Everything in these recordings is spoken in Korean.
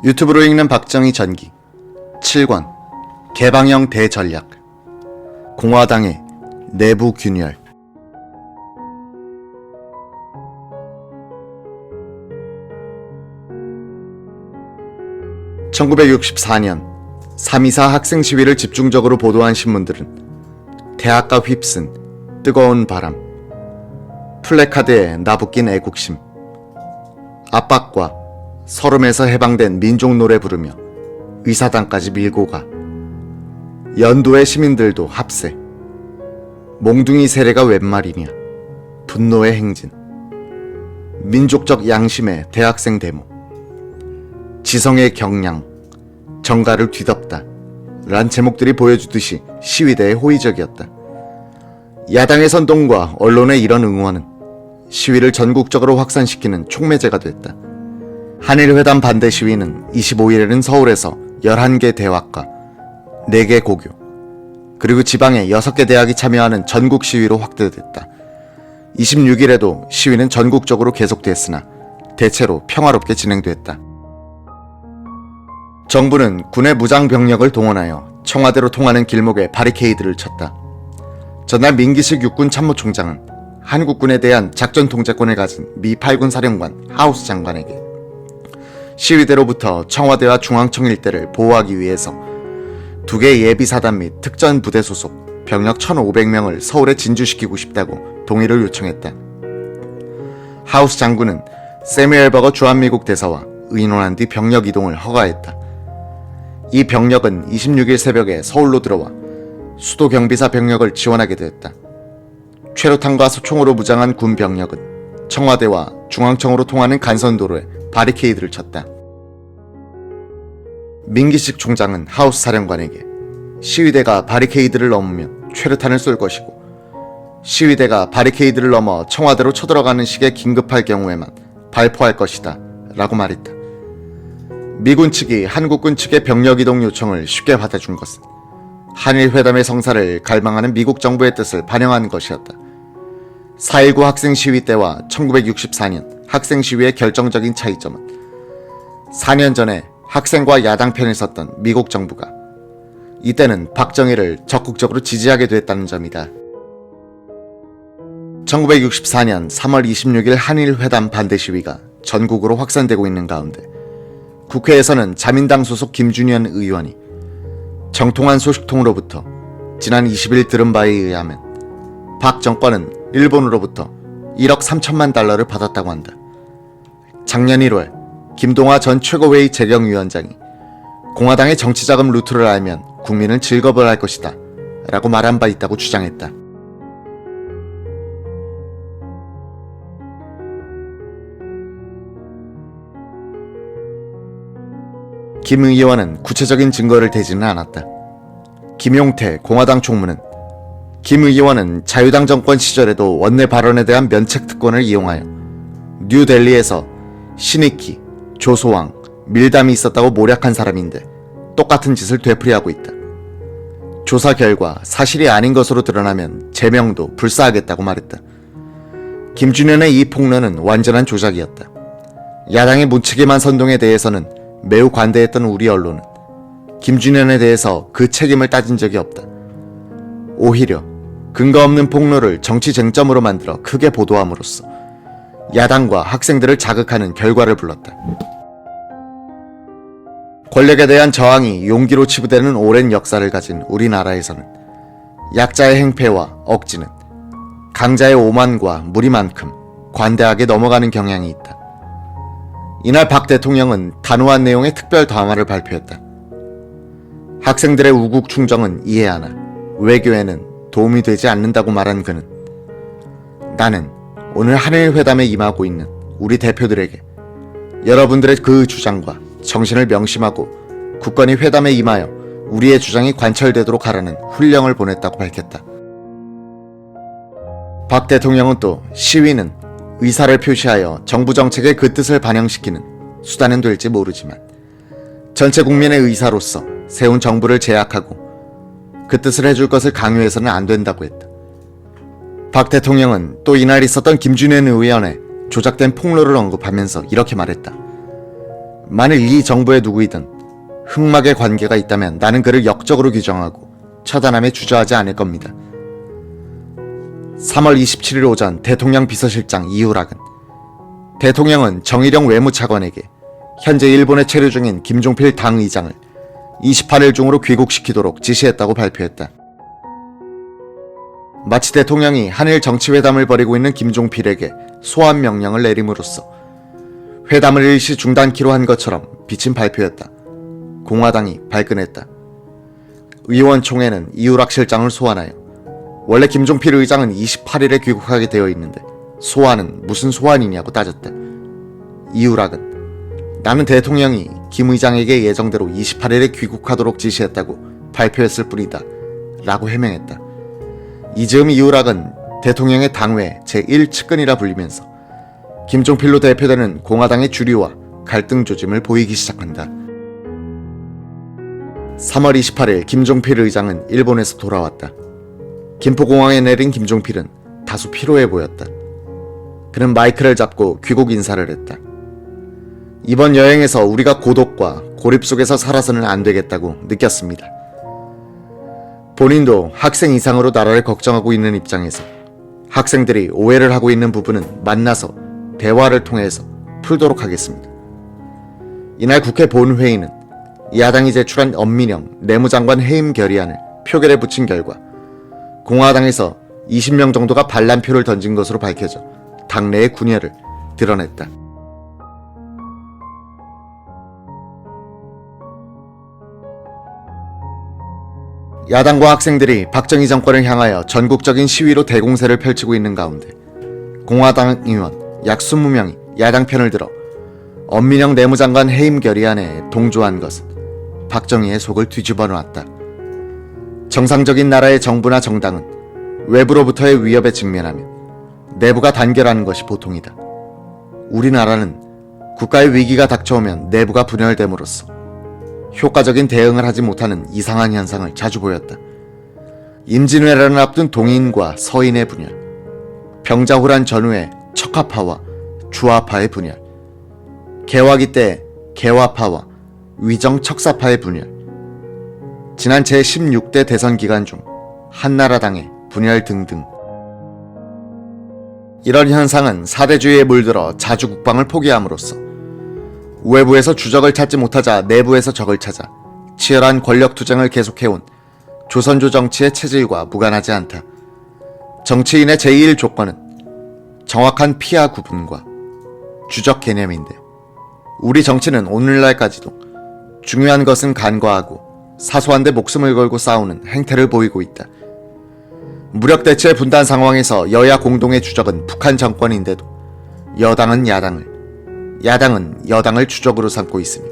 유튜브로 읽는 박정희 전기 7권 개방형 대전략 공화당의 내부 균열. (1964년) 3.24 학생 시위를 집중적으로 보도한 신문들은 대학가 휩쓴 뜨거운 바람, 플래카드에 나부낀 애국심, 압박과 서름에서 해방된 민족 노래 부르며 의사당까지 밀고 가. 연도의 시민들도 합세. 몽둥이 세례가 웬 말이냐. 분노의 행진. 민족적 양심의 대학생 데모. 지성의 경량. 정가를 뒤덮다. 란 제목들이 보여주듯이 시위대에 호의적이었다. 야당의 선동과 언론의 이런 응원은 시위를 전국적으로 확산시키는 촉매제가 됐다. 한일회담 반대 시위는 25일에는 서울에서 11개 대학과 4개 고교, 그리고 지방의 6개 대학이 참여하는 전국 시위로 확대됐다. 26일에도 시위는 전국적으로 계속됐으나 대체로 평화롭게 진행됐다. 정부는 군의 무장 병력을 동원하여 청와대로 통하는 길목에 바리케이드를 쳤다. 전날 민기식 육군 참모총장은 한국군에 대한 작전 통제권을 가진 미 8군 사령관 하우스 장관에게 시위대로부터 청와대와 중앙청 일대를 보호하기 위해서 2개 예비사단 및 특전부대 소속 병력 1,500명을 서울에 진주시키고 싶다고 동의를 요청했다. 하우스 장군은 세뮤엘 버거 주한미국 대사와 의논한 뒤 병력 이동을 허가했다. 이 병력은 26일 새벽에 서울로 들어와 수도 경비사 병력을 지원하게 되었다. 최루탄과 소총으로 무장한 군 병력은 청와대와 중앙청으로 통하는 간선도로에 바리케이드를 쳤다. 민기식 총장은 하우스 사령관에게 시위대가 바리케이드를 넘으면 최루탄을 쏠 것이고 시위대가 바리케이드를 넘어 청와대로 쳐들어가는 식의 긴급할 경우에만 발포할 것이다 라고 말했다. 미군 측이 한국군 측의 병력 이동 요청을 쉽게 받아준 것은 한일회담의 성사를 갈망하는 미국 정부의 뜻을 반영한 것이었다. 4.19 학생 시위 때와 1964년 학생 시위의 결정적인 차이점은 4년 전에 학생과 야당 편을 섰던 미국 정부가 이때는 박정희를 적극적으로 지지하게 됐다는 점이다. 1964년 3월 26일 한일회담 반대 시위가 전국으로 확산되고 있는 가운데 국회에서는 자민당 소속 김준현 의원이 정통한 소식통으로부터 지난 20일 들은 바에 의하면 박 정권은 일본으로부터 1억 3천만 달러를 받았다고 한다. 작년 1월 김동화 전 최고회의 재경위원장이 공화당의 정치자금 루트를 알면 국민은 즐거워할 것이다 라고 말한 바 있다고 주장했다. 김 의원은 구체적인 증거를 대지는 않았다. 김용태 공화당 총무는 김 의원은 자유당 정권 시절에도 원내 발언에 대한 면책 특권을 이용하여 뉴델리에서 신익희, 조소왕, 밀담이 있었다고 모략한 사람인데 똑같은 짓을 되풀이하고 있다. 조사 결과 사실이 아닌 것으로 드러나면 제명도 불사하겠다고 말했다. 김준현의 이 폭로는 완전한 조작이었다. 야당의 무책임한 선동에 대해서는 매우 관대했던 우리 언론은 김준현에 대해서 그 책임을 따진 적이 없다. 오히려 근거 없는 폭로를 정치 쟁점으로 만들어 크게 보도함으로써 야당과 학생들을 자극하는 결과를 불렀다. 권력에 대한 저항이 용기로 치부되는 오랜 역사를 가진 우리나라에서는 약자의 행패와 억지는 강자의 오만과 무리만큼 관대하게 넘어가는 경향이 있다. 이날 박 대통령은 단호한 내용의 특별 담화를 발표했다. 학생들의 우국 충정은 이해하나 외교에는 도움이 되지 않는다고 말한 그는 나는 오늘 한일회담에 임하고 있는 우리 대표들에게 여러분들의 그 주장과 정신을 명심하고 굳건히 회담에 임하여 우리의 주장이 관철되도록 하라는 훈령을 보냈다고 밝혔다. 박 대통령은 또 시위는 의사를 표시하여 정부 정책의 그 뜻을 반영시키는 수단은 될지 모르지만 전체 국민의 의사로서 세운 정부를 제약하고 그 뜻을 해줄 것을 강요해서는 안 된다고 했다. 박 대통령은 또 이날 있었던 김준현 의원의 조작된 폭로를 언급하면서 이렇게 말했다. 만일 이 정부의 누구이든 흑막의 관계가 있다면 나는 그를 역적으로 규정하고 처단함에 주저하지 않을 겁니다. 3월 27일 오전 대통령 비서실장 이우락은 대통령은 정일영 외무차관에게 현재 일본에 체류 중인 김종필 당의장을 28일 중으로 귀국시키도록 지시했다고 발표했다. 마치 대통령이 한일 정치회담을 벌이고 있는 김종필에게 소환 명령을 내림으로써 회담을 일시 중단키로 한 것처럼 비친 발표였다. 공화당이 발끈했다. 의원총회는 이우락 실장을 소환하여 원래 김종필 의장은 28일에 귀국하게 되어 있는데 소환은 무슨 소환이냐고 따졌다. 이우락은 나는 대통령이 김 의장에게 예정대로 28일에 귀국하도록 지시했다고 발표했을 뿐이다 라고 해명했다. 이 즈음 이우락은 대통령의 당외 제1측근이라 불리면서 김종필로 대표되는 공화당의 주류와 갈등 조짐을 보이기 시작한다. 3월 28일 김종필 의장은 일본에서 돌아왔다. 김포공항에 내린 김종필은 다소 피로해 보였다. 그는 마이크를 잡고 귀국 인사를 했다. 이번 여행에서 우리가 고독과 고립 속에서 살아서는 안 되겠다고 느꼈습니다. 본인도 학생 이상으로 나라를 걱정하고 있는 입장에서 학생들이 오해를 하고 있는 부분은 만나서 대화를 통해서 풀도록 하겠습니다. 이날 국회 본회의는 야당이 제출한 엄민영 내무장관 해임 결의안을 표결에 붙인 결과 공화당에서 20명 정도가 반란표를 던진 것으로 밝혀져 당내의 분열을 드러냈다. 야당과 학생들이 박정희 정권을 향하여 전국적인 시위로 대공세를 펼치고 있는 가운데 공화당 의원 약 20명이 야당 편을 들어 엄민영 내무장관 해임 결의안에 동조한 것은 박정희의 속을 뒤집어 놓았다. 정상적인 나라의 정부나 정당은 외부로부터의 위협에 직면하면 내부가 단결하는 것이 보통이다. 우리나라는 국가의 위기가 닥쳐오면 내부가 분열됨으로써 효과적인 대응을 하지 못하는 이상한 현상을 자주 보였다. 임진왜란을 앞둔 동인과 서인의 분열, 병자호란 전후의 척화파와 주화파의 분열, 개화기 때 개화파와 위정 척사파의 분열, 지난 제16대 대선 기간 중 한나라당의 분열 등등. 이런 현상은 사대주의에 물들어 자주 국방을 포기함으로써 외부에서 주적을 찾지 못하자 내부에서 적을 찾아 치열한 권력 투쟁을 계속해온 조선조 정치의 체질과 무관하지 않다. 정치인의 제1 조건은 정확한 피하 구분과 주적 개념인데 우리 정치는 오늘날까지도 중요한 것은 간과하고 사소한데 목숨을 걸고 싸우는 행태를 보이고 있다. 무력 대체 분단 상황에서 여야 공동의 주적은 북한 정권인데도 여당은 야당은 여당을 주적으로 삼고 있으니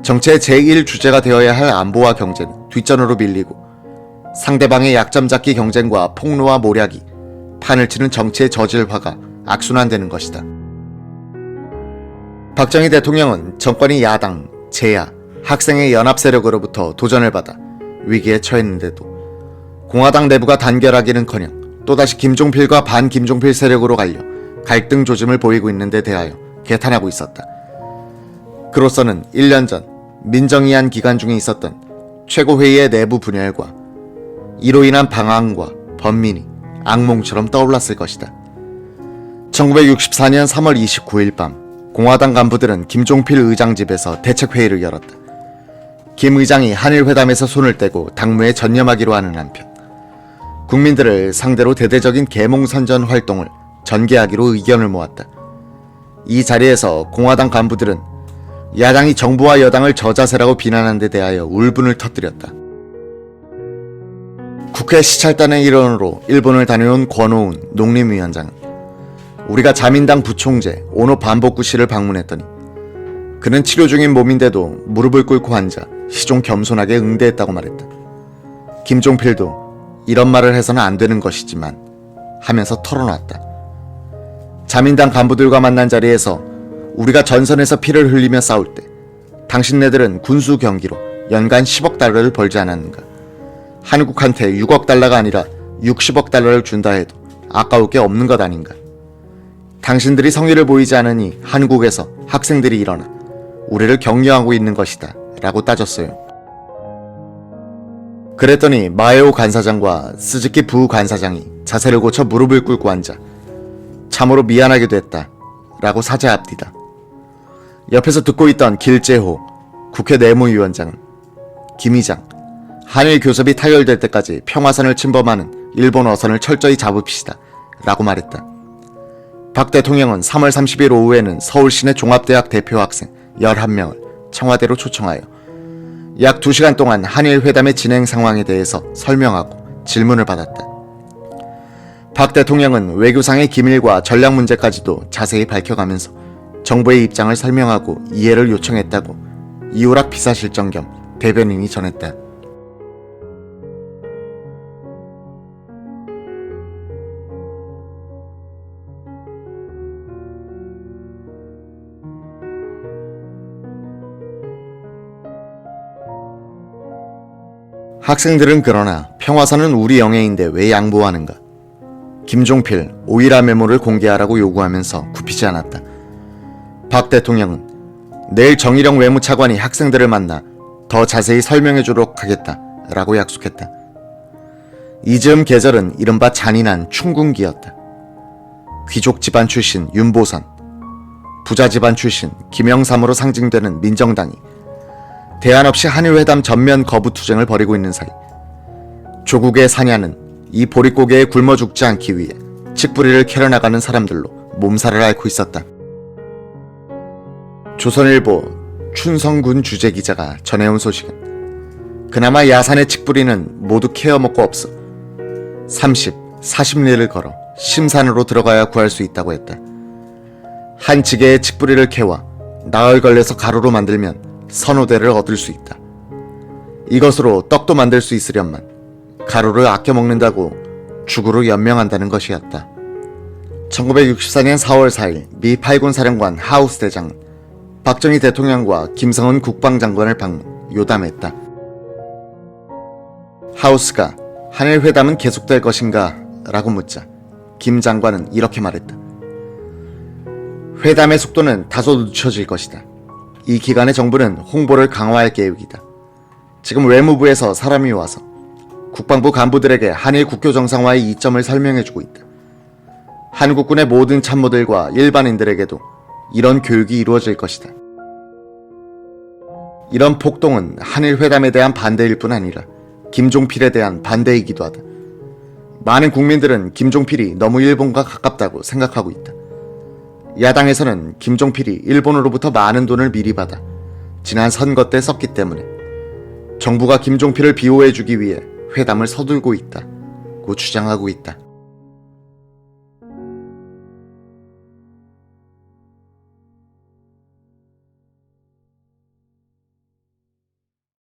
정치의 제1주제가 되어야 할 안보와 경제는 뒷전으로 밀리고 상대방의 약점 잡기 경쟁과 폭로와 모략이 판을 치는 정치의 저질화가 악순환되는 것이다. 박정희 대통령은 정권이 야당, 재야, 학생의 연합 세력으로부터 도전을 받아 위기에 처했는데도 공화당 내부가 단결하기는커녕 또다시 김종필과 반김종필 세력으로 갈려 갈등 조짐을 보이고 있는 데 대하여 개탄하고 있었다. 그로서는 1년 전 민정위안 기간 중에 있었던 최고회의의 내부 분열과 이로 인한 방황과 번민이 악몽처럼 떠올랐을 것이다. 1964년 3월 29일 밤 공화당 간부들은 김종필 의장 집에서 대책회의를 열었다. 김 의장이 한일회담에서 손을 떼고 당무에 전념하기로 하는 한편 국민들을 상대로 대대적인 계몽선전 활동을 전개하기로 의견을 모았다. 이 자리에서 공화당 간부들은 야당이 정부와 여당을 저자세라고 비난한 데 대하여 울분을 터뜨렸다. 국회 시찰단의 일원으로 일본을 다녀온 권오운 농림위원장은 우리가 자민당 부총재 오노 반복구 씨를 방문했더니 그는 치료 중인 몸인데도 무릎을 꿇고 앉아 시종 겸손하게 응대했다고 말했다. 김종필도 이런 말을 해서는 안 되는 것이지만 하면서 털어놨다. 자민당 간부들과 만난 자리에서 우리가 전선에서 피를 흘리며 싸울 때 당신네들은 군수 경기로 연간 10억 달러를 벌지 않았는가? 한국한테 6억 달러가 아니라 60억 달러를 준다 해도 아까울 게 없는 것 아닌가? 당신들이 성의를 보이지 않으니 한국에서 학생들이 일어나 우리를 격려하고 있는 것이다 라고 따졌어요. 그랬더니 마에오 간사장과 스즈키 부간사장이 자세를 고쳐 무릎을 꿇고 앉아 참으로 미안하게 됐다 라고 사죄합니다. 옆에서 듣고 있던 길재호 국회 내무위원장은 김의장, 한일 교섭이 타결될 때까지 평화선을 침범하는 일본 어선을 철저히 잡읍시다 라고 말했다. 박 대통령은 3월 30일 오후에는 서울시내 종합대학 대표 학생 11명을 청와대로 초청하여 약 2시간 동안 한일 회담의 진행 상황에 대해서 설명하고 질문을 받았다. 박 대통령은 외교상의 기밀과 전략 문제까지도 자세히 밝혀가면서 정부의 입장을 설명하고 이해를 요청했다고 이우락 비서실장 겸 대변인이 전했다. 학생들은 그러나 평화선은 우리 영예인데 왜 양보하는가? 김종필 오이라 메모를 공개하라고 요구하면서 굽히지 않았다. 박 대통령은 내일 정일영 외무차관이 학생들을 만나 더 자세히 설명해 주도록 하겠다 라고 약속했다. 이즈음 계절은 이른바 잔인한 춘궁기였다. 귀족 집안 출신 윤보선, 부자 집안 출신 김영삼으로 상징되는 민정당이 대안 없이 한일회담 전면 거부 투쟁을 벌이고 있는 사이 조국의 사냐는 이 보릿고개에 굶어 죽지 않기 위해 칡뿌리를 캐려나가는 사람들로 몸살을 앓고 있었다. 조선일보 춘성군 주재기자가 전해온 소식은 그나마 야산의 칡뿌리는 모두 캐어먹고 없어 30, 40리를 걸어 심산으로 들어가야 구할 수 있다고 했다. 한 지게의 칡뿌리를 캐와 나흘 걸려서 가루로 만들면 선호대를 얻을 수 있다. 이것으로 떡도 만들 수 있으련만 가루를 아껴 먹는다고 죽으로 연명한다는 것이었다. 1964년 4월 4일 미 8군 사령관 하우스 대장은 박정희 대통령과 김성은 국방장관을 방문, 요담했다. 하우스가 한일 회담은 계속될 것인가? 라고 묻자 김 장관은 이렇게 말했다. 회담의 속도는 다소 늦춰질 것이다. 이 기간에 정부는 홍보를 강화할 계획이다. 지금 외무부에서 사람이 와서 국방부 간부들에게 한일 국교 정상화의 이점을 설명해주고 있다. 한국군의 모든 참모들과 일반인들에게도 이런 교육이 이루어질 것이다. 이런 폭동은 한일 회담에 대한 반대일 뿐 아니라 김종필에 대한 반대이기도 하다. 많은 국민들은 김종필이 너무 일본과 가깝다고 생각하고 있다. 야당에서는 김종필이 일본으로부터 많은 돈을 미리 받아 지난 선거 때 썼기 때문에 정부가 김종필을 비호해주기 위해 회담을 서둘고 있다고 주장하고 있다.